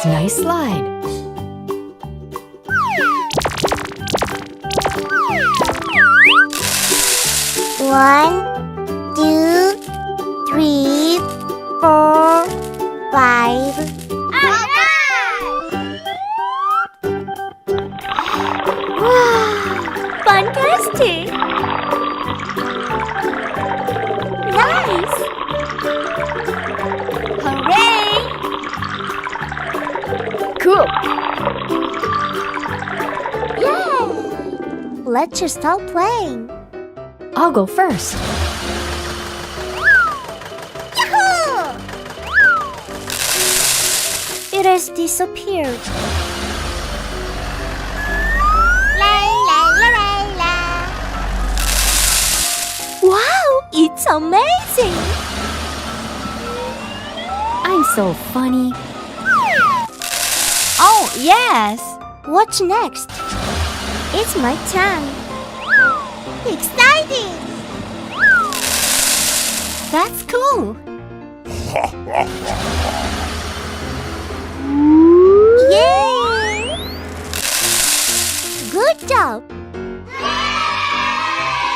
Nice slide. One, two, three, four, five. Wow, fantastic! Nice! Hooray! Cool. Yay! Let's just start playing. I'll go first. Yahoo! It has disappeared. La la la la la. Wow, it's amazing! I'm so funny. Oh, yes! What's next? It's my turn. Exciting! That's cool! Yay! Good job!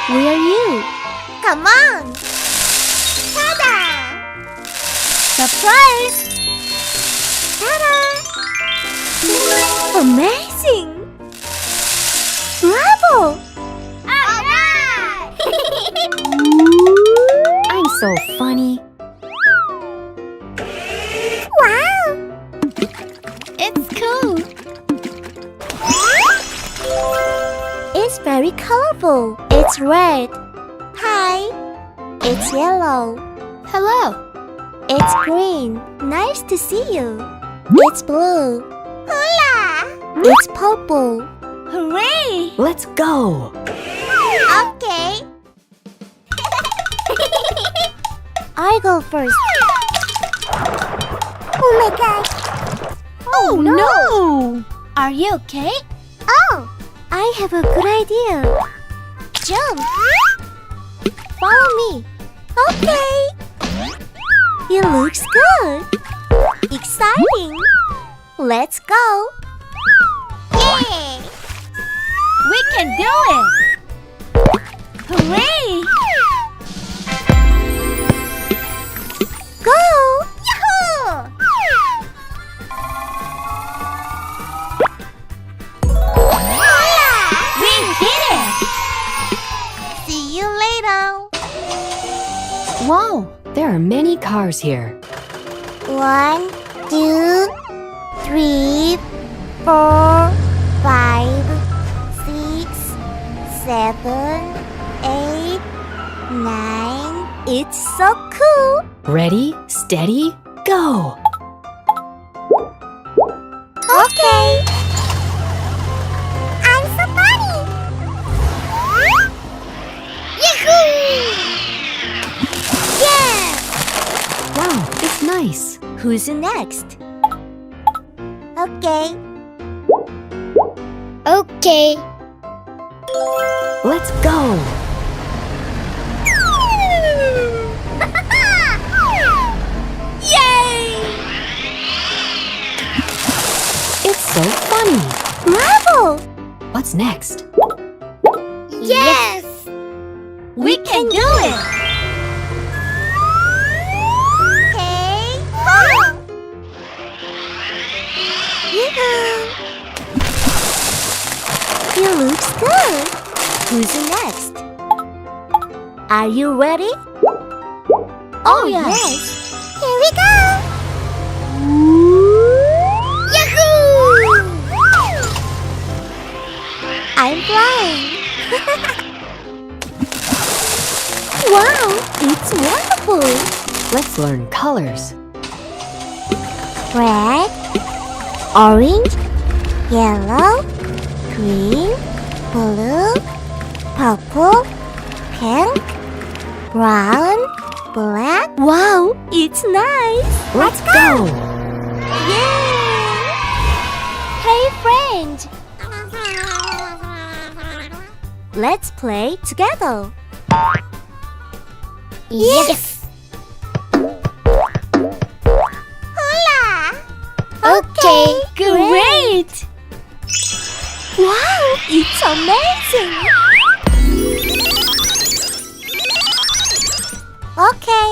Where are you? Come on! Ta-da! Surprise! Ta-da! Amazing! Bravo! I'm so funny. Wow! It's cool! It's very colorful. It's red. Hi. It's yellow. Hello. It's green. Nice to see you. It's blue. Hola! It's purple. Hooray! Let's go. Okay. I go first. Oh my gosh. Oh no! Are you okay? Oh, I have a good idea. Jump. Follow me. Okay. It looks good. Exciting. Let's go. Yay! We can do it. Hooray! Go! Yahoo! We did it! See you later. Wow, there are many cars here. 1, 2, 3, 4, 5, 6, 7, 8, 9. It's so cool! Ready, steady, go. Okay. I'm so funny. Yahoo! Yeah! Wow, it's nice. Who's next? Okay. Okay. Let's go. Yay! It's so funny. Bravo! What's next? Yes! We can do it! Okay, go! Yoo-hoo! It looks good! Who's next? Are you ready? Oh, yes! Here we go! Yahoo! I'm flying! Wow, it's wonderful! Let's learn colors. Red, orange, yellow, green, blue, purple, pink, brown, black. Wow, it's nice! Let's go. Yay! Hey friend! Let's play together. Yes! Hola! Okay. Okay, great! Wow, it's amazing! Okay.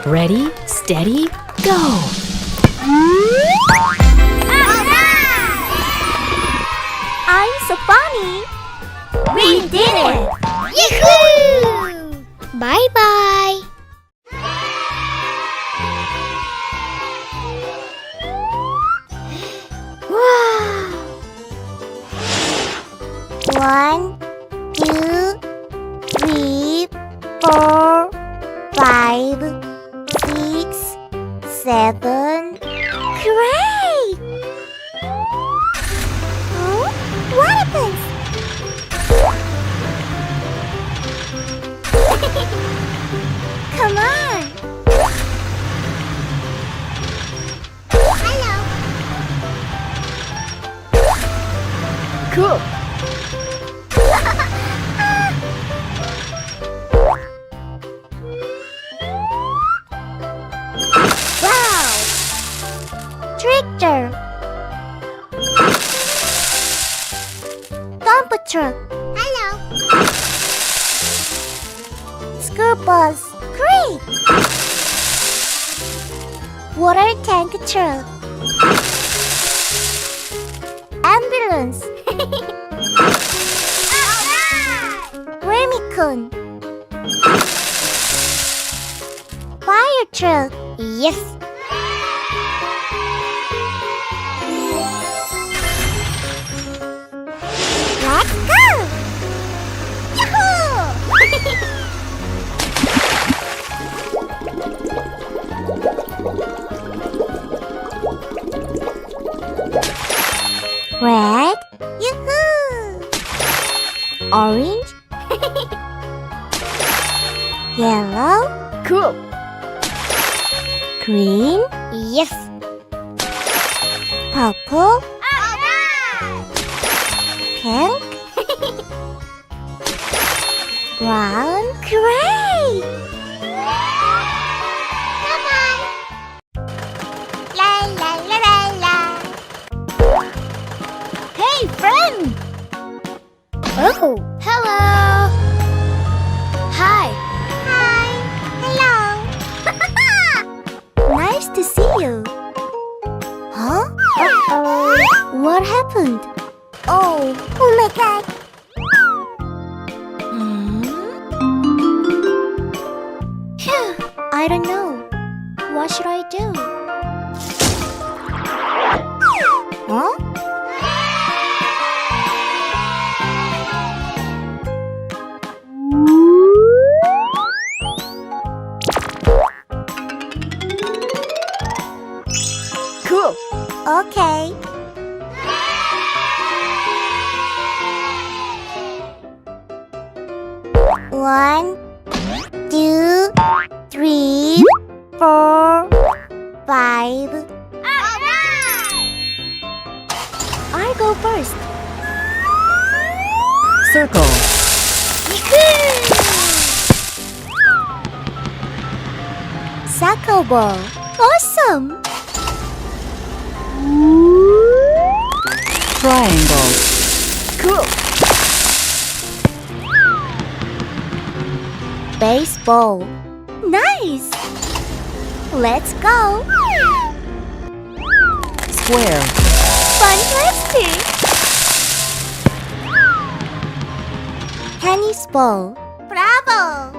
Ready, steady, go! I'm so funny! We did it! Yahoo! Bye-bye! Wow! 1, 2, 3, 4, 5, 6, 7. Great! Huh? What happens? Come on! Hello! Cool! Wow! Tractor! Dump truck! Hello! School bus! Great! Water tank truck! Ambulance! Remicon! Fire truck! Yes! Let's go! Yahoo! Red, yahoo! Orange, yellow, Cool! green, yes. Purple, pink, brown, great! Bye-bye! La la la la la. Hey, friend! Oh, hello! Hi! Hi! Hello! Nice to see you! Huh? What happened? Oh my god! Phew, I don't know. What should I do? Huh? Cool! Okay. One, 2, 3, 4, 5. I go first. Circle! Soccer ball. Awesome. Triangle! Cool! Baseball. Nice. Let's go. Square! Fantastic. Tennis ball. Bravo.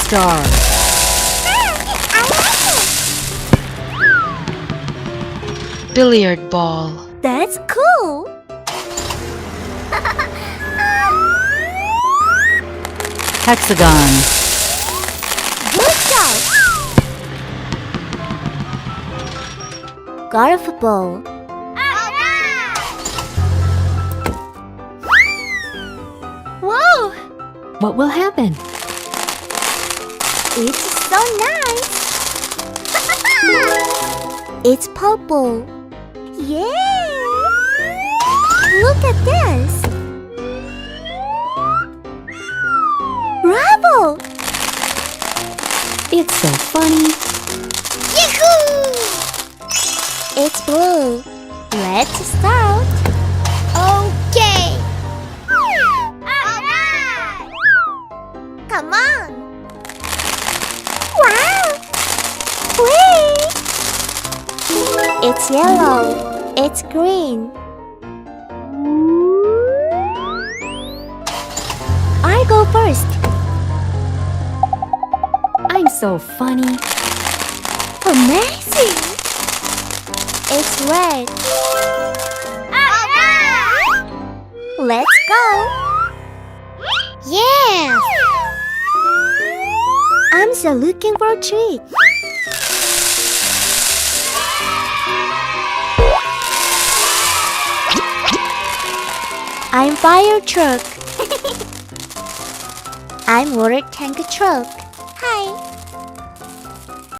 Star! I like it. Billiard ball! That's cool. Hexagon! Good job. Golf ball. Whoa! What will happen? It's so nice. It's purple. Yeah! Look at this. Bravo! so funny. Yahoo! It's blue. Let's start. Okay. Alright. Come on. Wow. Wait. It's yellow. It's green. I go first. I'm so funny. Amazing! It's red. Alright! Let's go! Yeah! I'm so looking for a treat. I'm fire truck. I'm water tank truck. Hi!